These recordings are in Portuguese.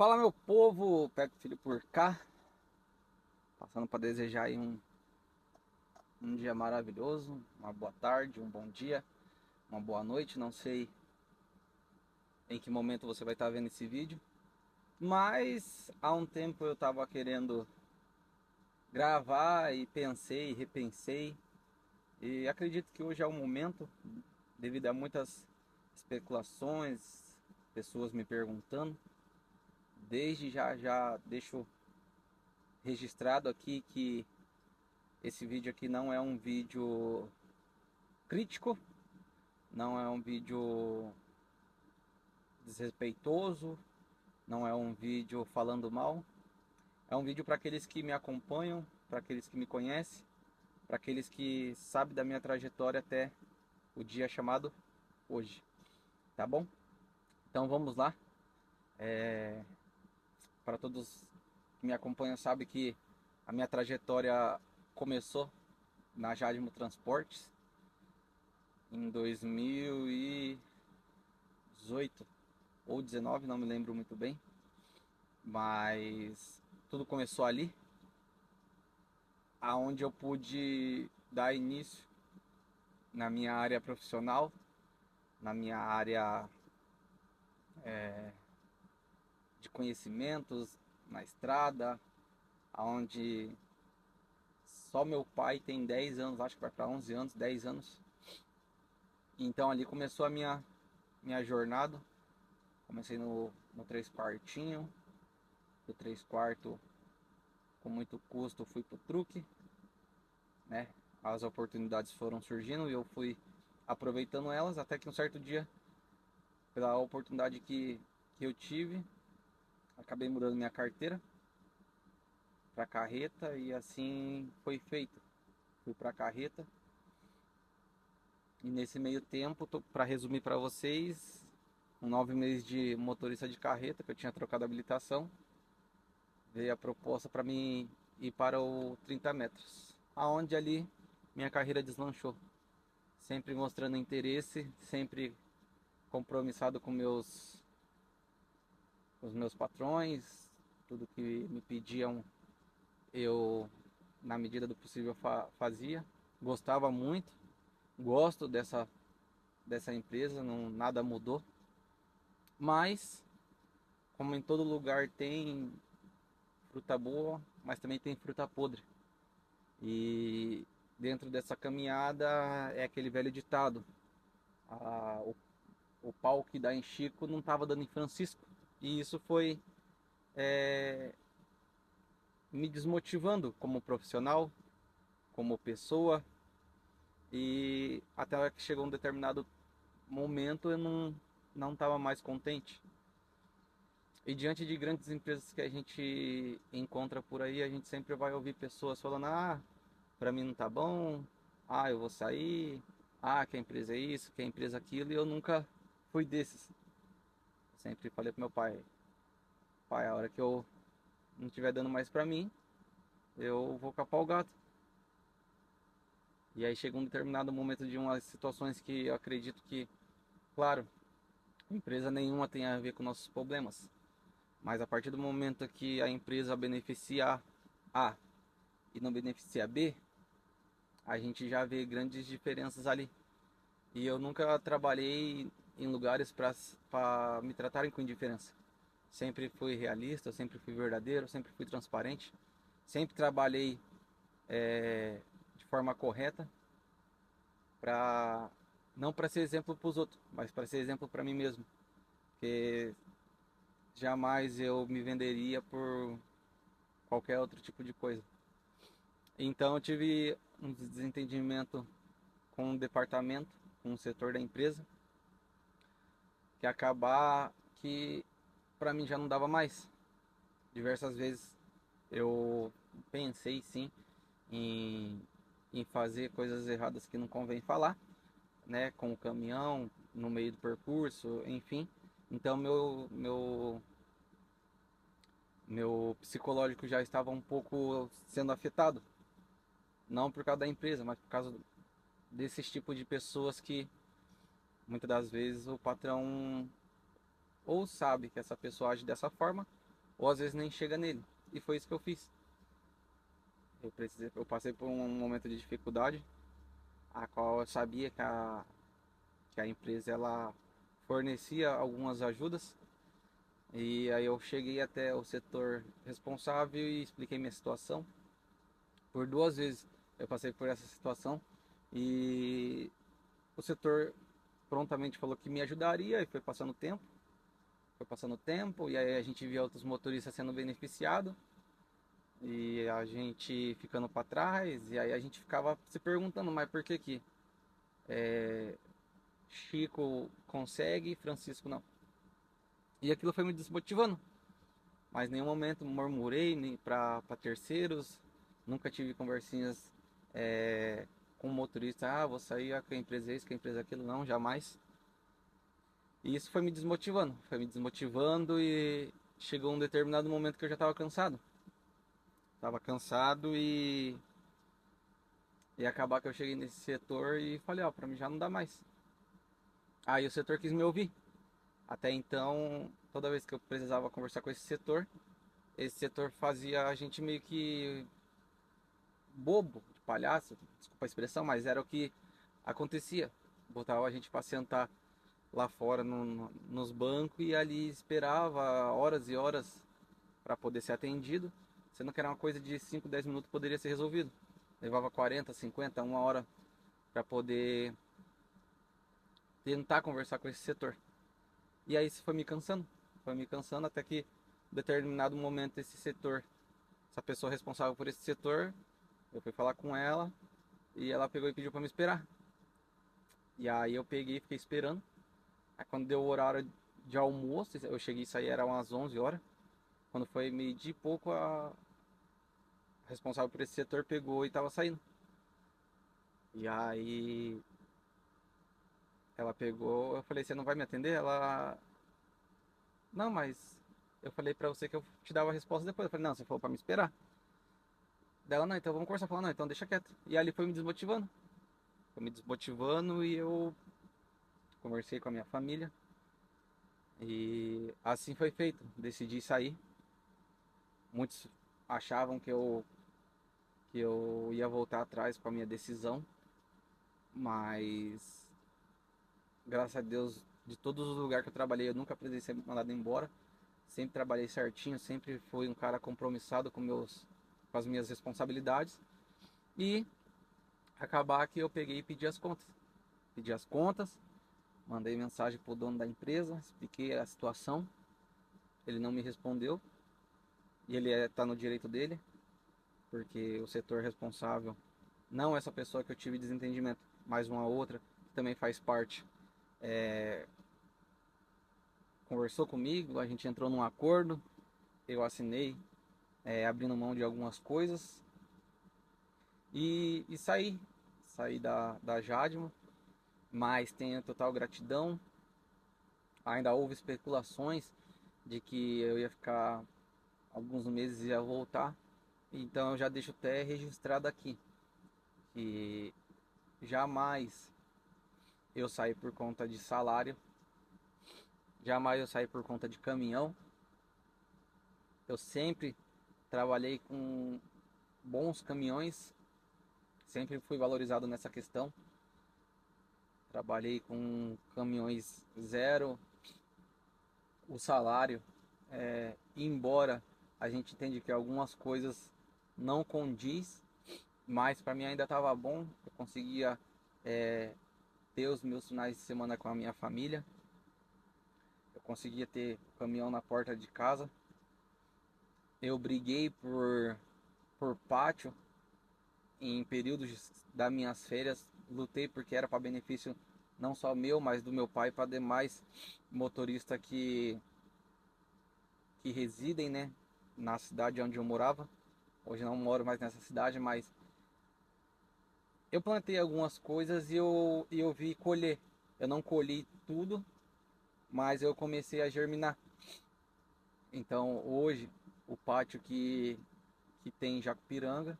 Fala, meu povo, Pepe Filho por cá, passando para desejar aí um dia maravilhoso, uma boa tarde, um bom dia, uma boa noite. Não sei em que momento você vai estar vendo esse vídeo, mas há um tempo eu estava querendo gravar e pensei, repensei, e acredito que hoje é o momento, devido a muitas especulações, pessoas me perguntando. Desde já deixo registrado aqui que esse vídeo aqui não é um vídeo crítico, não é um vídeo desrespeitoso, não é um vídeo falando mal. É um vídeo para aqueles que me acompanham, para aqueles que me conhecem, para aqueles que sabem da minha trajetória até o dia chamado hoje, tá bom? Então vamos lá. Para todos que me acompanham sabem que a minha trajetória começou na Jadimo Transportes em 2018 ou 19, não me lembro muito bem, mas tudo começou ali, aonde eu pude dar início na minha área profissional, na minha área de conhecimentos, na estrada, aonde só meu pai tem 10 anos, acho que vai para 11 anos, 10 anos. Então ali começou a minha jornada. Comecei no 3 quartinho, do 3 quarto com muito custo fui pro truque, né? As oportunidades foram surgindo e eu fui aproveitando elas, até que um certo dia, pela oportunidade que eu tive, acabei mudando minha carteira para carreta e assim foi feito. Fui para carreta e nesse meio tempo, para resumir para vocês, com 9 meses de motorista de carreta, que eu tinha trocado a habilitação, veio a proposta para mim ir para o 30 metros, aonde ali minha carreira deslanchou. Sempre mostrando interesse, sempre compromissado com os meus patrões, tudo que me pediam eu, na medida do possível, fazia. Gostava muito, gosto dessa empresa, não, nada mudou. Mas, como em todo lugar tem fruta boa, mas também tem fruta podre. E dentro dessa caminhada é aquele velho ditado: a, o pau que dá em Chico não estava dando em Francisco. E isso foi me desmotivando como profissional, como pessoa, e até que chegou um determinado momento eu não estava mais contente. E diante de grandes empresas que a gente encontra por aí, a gente sempre vai ouvir pessoas falando: ah, para mim não tá bom, ah, eu vou sair, ah, que a empresa é isso, que a empresa é aquilo, e eu nunca fui desses. Sempre falei pro meu pai: pai, a hora que eu não estiver dando mais para mim, eu vou capar o gato. E aí chega um determinado momento de umas situações que eu acredito que, claro, empresa nenhuma tem a ver com nossos problemas. Mas a partir do momento que a empresa beneficia A e não beneficia B, a gente já vê grandes diferenças ali. E eu nunca trabalhei em lugares para me tratarem com indiferença. Sempre fui realista, sempre fui verdadeiro, sempre fui transparente. Sempre trabalhei de forma correta, para não para ser exemplo para os outros, mas para ser exemplo para mim mesmo. Porque jamais eu me venderia por qualquer outro tipo de coisa. Então eu tive um desentendimento com o departamento, com o setor da empresa, que acabar que para mim já não dava mais. Diversas vezes eu pensei sim em, em fazer coisas erradas que não convém falar, né, com o caminhão no meio do percurso, enfim. Então meu psicológico já estava um pouco sendo afetado, não por causa da empresa, mas por causa desses tipos de pessoas que muitas das vezes o patrão ou sabe que essa pessoa age dessa forma, ou às vezes nem chega nele. E foi isso que eu fiz. Eu passei por um momento de dificuldade, a qual eu sabia que a empresa ela fornecia algumas ajudas. E aí eu cheguei até o setor responsável e expliquei minha situação. Por duas vezes eu passei por essa situação e o setor prontamente falou que me ajudaria e foi passando tempo e aí a gente via outros motoristas sendo beneficiados e a gente ficando para trás e aí a gente ficava se perguntando, mas por que que Chico consegue e Francisco não? E aquilo foi me desmotivando. Mas em nenhum momento murmurei nem para terceiros, nunca tive conversinhas com o motorista, vou sair, que a empresa é isso, que a empresa é aquilo, não, jamais. E isso foi me desmotivando e chegou um determinado momento que eu já estava cansado. Tava cansado e acabar que eu cheguei nesse setor e falei, ó, pra mim já não dá mais. Aí o setor quis me ouvir. Até então, toda vez que eu precisava conversar com esse setor fazia a gente meio que bobo, de palhaço, desculpa a expressão, mas era o que acontecia. Botava a gente para sentar lá fora nos bancos e ali esperava horas e horas para poder ser atendido, sendo que era uma coisa de 5 10 minutos poderia ser resolvido. Levava 40 50 uma hora para poder tentar conversar com esse setor. E aí isso foi me cansando até que em determinado momento esse setor, essa pessoa responsável por esse setor, eu fui falar com ela e ela pegou e pediu para me esperar. E aí eu peguei e fiquei esperando. Aí quando deu o horário de almoço, eu cheguei e saí, era umas 11 horas. Quando foi meio-dia e pouco, a responsável por esse setor pegou e tava saindo. E aí ela pegou, eu falei, você não vai me atender? Ela, não, mas eu falei pra você que eu te dava a resposta depois. Eu falei, não, você falou pra me esperar. Dela, não, então vamos conversar. Falou, não, então deixa quieto. E ali foi me desmotivando. Foi me desmotivando e eu conversei com a minha família. E assim foi feito. Decidi sair. Muitos achavam que eu ia voltar atrás com a minha decisão, mas graças a Deus, de todos os lugares que eu trabalhei, eu nunca precisei ser mandado embora. Sempre trabalhei certinho, sempre fui um cara compromissado com as minhas responsabilidades. E acabar que eu peguei e pedi as contas. Pedi as contas, mandei mensagem pro dono da empresa, expliquei a situação. Ele não me respondeu. E ele tá no direito dele, porque o setor responsável, não essa pessoa que eu tive desentendimento, mas uma outra que também faz parte, conversou comigo, a gente entrou num acordo, eu assinei, abrindo mão de algumas coisas e saí da Jadmo, mas tenho total gratidão. Ainda houve especulações de que eu ia ficar alguns meses e ia voltar, então eu já deixo até registrado aqui que jamais eu saí por conta de salário, jamais eu saí por conta de caminhão. Eu sempre trabalhei com bons caminhões, sempre fui valorizado nessa questão. Trabalhei com caminhões zero, o salário, embora a gente entende que algumas coisas não condiz, mas para mim ainda estava bom. Eu conseguia ter os meus finais de semana com a minha família. Eu conseguia ter caminhão na porta de casa. Eu briguei por pátio em períodos das minhas férias. Lutei porque era para benefício não só meu, mas do meu pai, para demais motoristas que residem, né, na cidade onde eu morava. Hoje não moro mais nessa cidade, mas eu plantei algumas coisas e eu vi colher. Eu não colhi tudo, mas eu comecei a germinar. Então hoje o pátio que tem em Jacupiranga,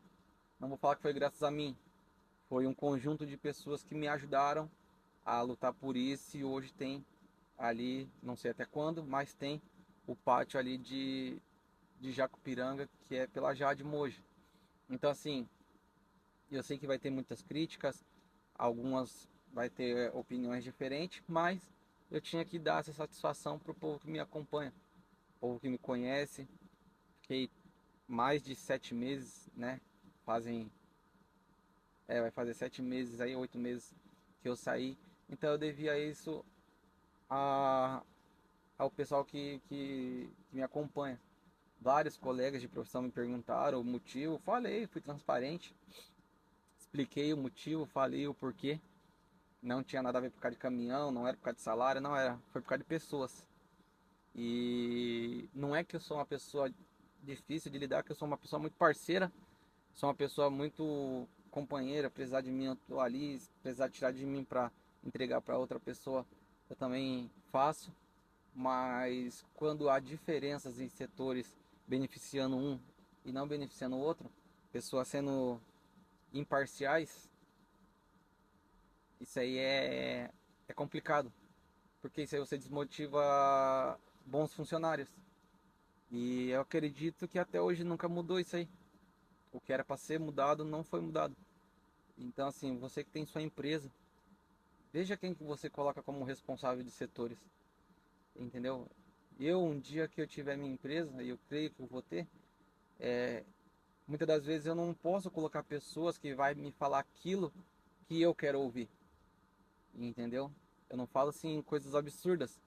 não vou falar que foi graças a mim, foi um conjunto de pessoas que me ajudaram a lutar por isso e hoje tem ali, não sei até quando, mas tem o pátio ali de Jacupiranga, que é pela Jade Moji. Então assim, eu sei que vai ter muitas críticas, algumas vai ter opiniões diferentes, mas eu tinha que dar essa satisfação pro povo que me acompanha, povo que me conhece. Fiquei mais de 7 meses, né? Fazem, vai fazer 7 meses aí, 8 meses que eu saí. Então eu devia isso a, ao pessoal que me acompanha. Vários colegas de profissão me perguntaram o motivo, falei, fui transparente, expliquei o motivo, falei o porquê. Não tinha nada a ver por causa de caminhão, não era por causa de salário, não era, foi por causa de pessoas. E não é que eu sou uma pessoa difícil de lidar, que eu sou uma pessoa muito parceira, sou uma pessoa muito companheira, precisar de mim eu tô ali, precisar tirar de mim para entregar para outra pessoa, eu também faço. Mas quando há diferenças em setores beneficiando um e não beneficiando o outro, pessoas sendo imparciais, isso aí é complicado, porque isso aí você desmotiva bons funcionários. E eu acredito que até hoje nunca mudou isso aí. O que era para ser mudado não foi mudado. Então assim, você que tem sua empresa, veja quem que você coloca como responsável de setores, entendeu? Eu, um dia que eu tiver minha empresa, e eu creio que eu vou ter, muitas das vezes eu não posso colocar pessoas que vai me falar aquilo que eu quero ouvir, entendeu? Eu não falo assim coisas absurdas,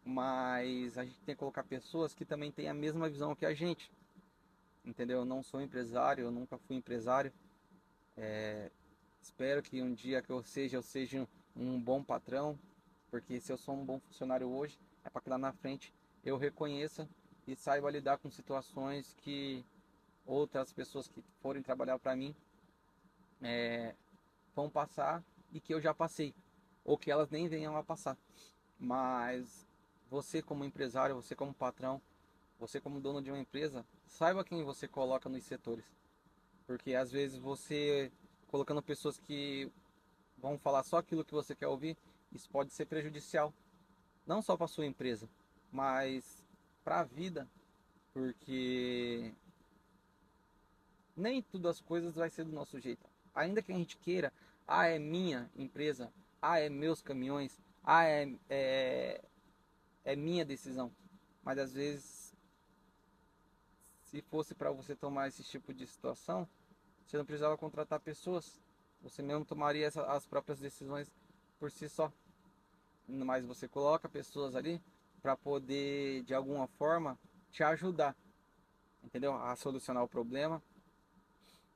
mas a gente tem que colocar pessoas que também têm a mesma visão que a gente, entendeu? Eu não sou empresário, eu nunca fui empresário. Espero que um dia que eu seja um bom patrão, porque se eu sou um bom funcionário hoje, é para que lá na frente eu reconheça e saiba lidar com situações que outras pessoas que forem trabalhar para mim vão passar e que eu já passei, ou que elas nem venham a passar. Mas você como empresário, você como patrão, você como dono de uma empresa, saiba quem você coloca nos setores. Porque às vezes você colocando pessoas que vão falar só aquilo que você quer ouvir, isso pode ser prejudicial, não só para sua empresa, mas para a vida, porque nem tudo as coisas vai ser do nosso jeito. Ainda que a gente queira, é minha empresa, é meus caminhões, é minha decisão. Mas às vezes, se fosse para você tomar esse tipo de situação, você não precisava contratar pessoas. Você mesmo tomaria as próprias decisões por si só. Mas você coloca pessoas ali para poder, de alguma forma, te ajudar, entendeu? A solucionar o problema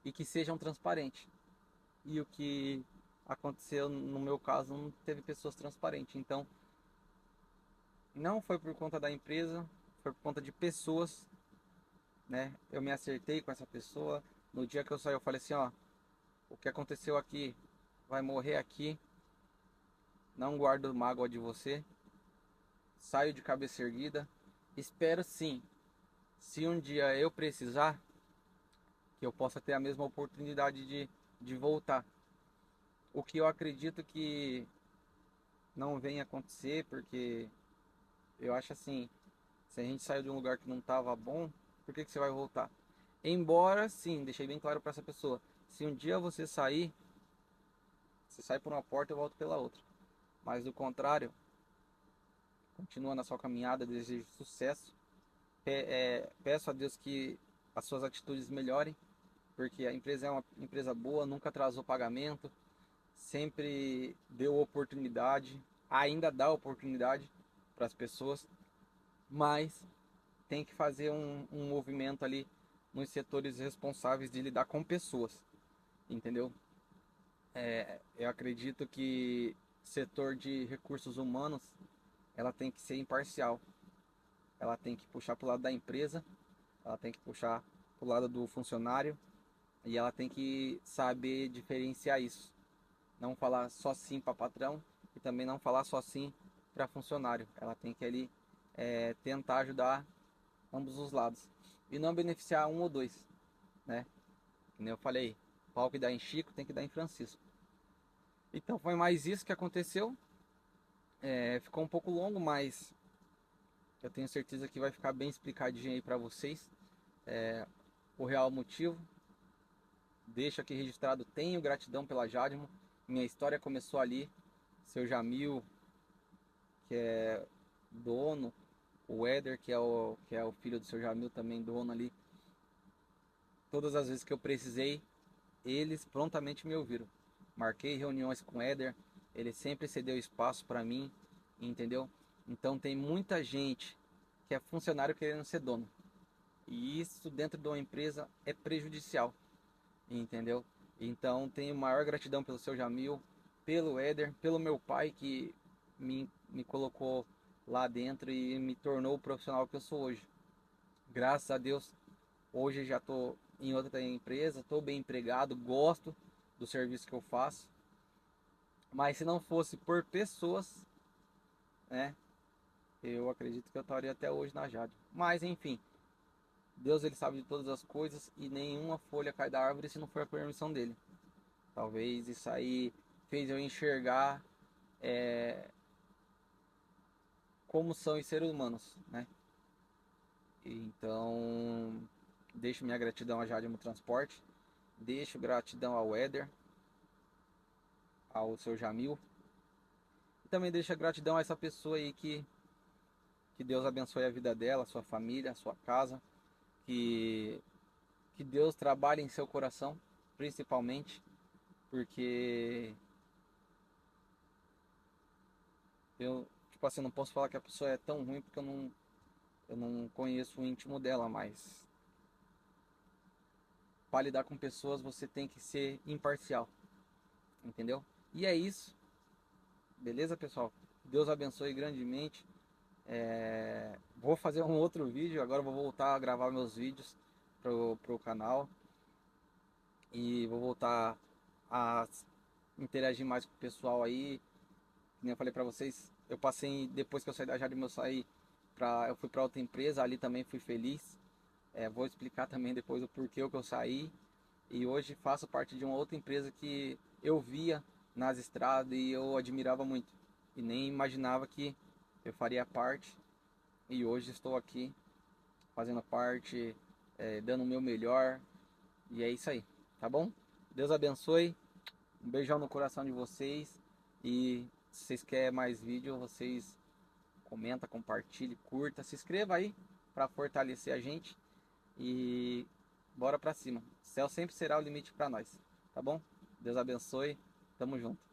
e que sejam transparentes. E o que aconteceu no meu caso, não teve pessoas transparentes. Então, não foi por conta da empresa, foi por conta de pessoas, né? Eu me acertei com essa pessoa. No dia que eu saí, eu falei assim, ó, o que aconteceu aqui vai morrer aqui. Não guardo mágoa de você. Saio de cabeça erguida. Espero sim, se um dia eu precisar, que eu possa ter a mesma oportunidade de voltar. O que eu acredito que não venha acontecer, porque eu acho assim, se a gente saiu de um lugar que não estava bom, por que você vai voltar? Embora, sim, deixei bem claro para essa pessoa, se um dia você sair, você sai por uma porta e volta pela outra. Mas do contrário, continua na sua caminhada, desejo sucesso. Peço a Deus que as suas atitudes melhorem, porque a empresa é uma empresa boa, nunca atrasou pagamento, sempre deu oportunidade, ainda dá oportunidade para as pessoas, mas tem que fazer um movimento ali nos setores responsáveis de lidar com pessoas, entendeu? Eu acredito que setor de recursos humanos ela tem que ser imparcial, ela tem que puxar para o lado da empresa, ela tem que puxar para o lado do funcionário e ela tem que saber diferenciar isso. Não falar só sim para patrão e também não falar só sim para funcionário. Ela tem que ali tentar ajudar ambos os lados e não beneficiar um ou dois, né? Como eu falei, pau que dá em Chico tem que dar em Francisco. Então foi mais isso que aconteceu. Ficou um pouco longo, mas eu tenho certeza que vai ficar bem explicadinho aí para vocês. o real motivo. Deixo aqui registrado, tenho gratidão pela Jadmo. Minha história começou ali. Seu Jamil, que é dono, o Éder, que é o filho do seu Jamil, também dono ali. Todas as vezes que eu precisei, eles prontamente me ouviram. Marquei reuniões com o Éder, ele sempre cedeu espaço para mim, entendeu? Então tem muita gente que é funcionário querendo ser dono. E isso dentro de uma empresa é prejudicial, entendeu? Então tenho maior gratidão pelo seu Jamil, pelo Éder, pelo meu pai que me colocou lá dentro e me tornou o profissional que eu sou hoje. Graças a Deus, hoje já estou em outra empresa, estou bem empregado, gosto do serviço que eu faço. Mas se não fosse por pessoas, né, eu acredito que eu estaria até hoje na Jade. Mas enfim, Deus ele sabe de todas as coisas e nenhuma folha cai da árvore se não for a permissão dele. Talvez isso aí fez eu enxergar como são os seres humanos, né? Então, deixo minha gratidão a Jadimo Transporte, deixo gratidão ao Éder, ao seu Jamil, e também deixo a gratidão a essa pessoa aí que Deus abençoe a vida dela, a sua família, a sua casa, que, que Deus trabalhe em seu coração, principalmente, porque eu, tipo assim, não posso falar que a pessoa é tão ruim porque eu não conheço o íntimo dela, mas para lidar com pessoas você tem que ser imparcial, entendeu? E é isso, beleza, pessoal? Deus abençoe grandemente. Vou fazer um outro vídeo, agora vou voltar a gravar meus vídeos pro canal e vou voltar a interagir mais com o pessoal aí. Como eu falei pra vocês, eu passei, depois que eu saí da Jade, eu saí eu fui para outra empresa, ali também fui feliz. Vou explicar também depois o porquê que eu saí. E hoje faço parte de uma outra empresa que eu via nas estradas e eu admirava muito. E nem imaginava que eu faria parte. E hoje estou aqui fazendo parte, dando o meu melhor. E é isso aí, tá bom? Deus abençoe. Um beijão no coração de vocês. E se vocês querem mais vídeo, vocês comenta, compartilhe, curta, se inscreva aí para fortalecer a gente. E bora pra cima. O céu sempre será o limite para nós, tá bom? Deus abençoe. Tamo junto.